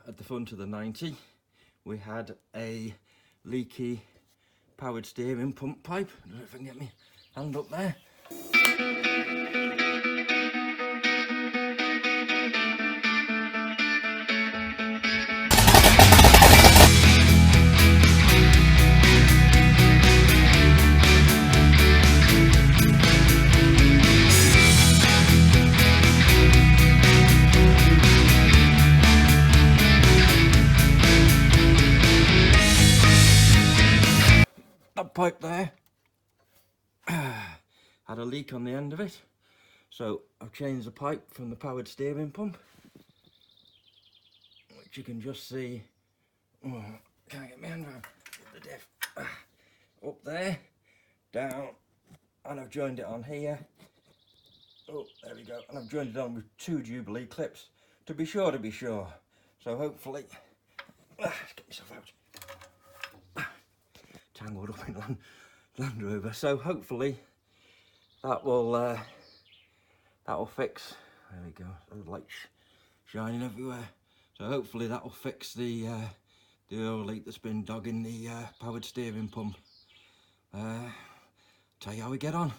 at the front of the 90 we had a leaky powered steering pump pipe. I don't know if I can get my hand up there. That pipe there had a leak on the end of it, so I've changed the pipe from the powered steering pump, which you can just see. Oh, can't get my hand around the diff. Up there, down, and I've joined it on here. Oh, there we go, and I've joined it on with 2 Jubilee clips to be sure. So hopefully, let's get myself out. Tangled up in Land Rover. So hopefully that will fix. There we go. The lights shining everywhere. So hopefully that will fix the oil leak that's been dogging the powered steering pump. Tell you how we get on.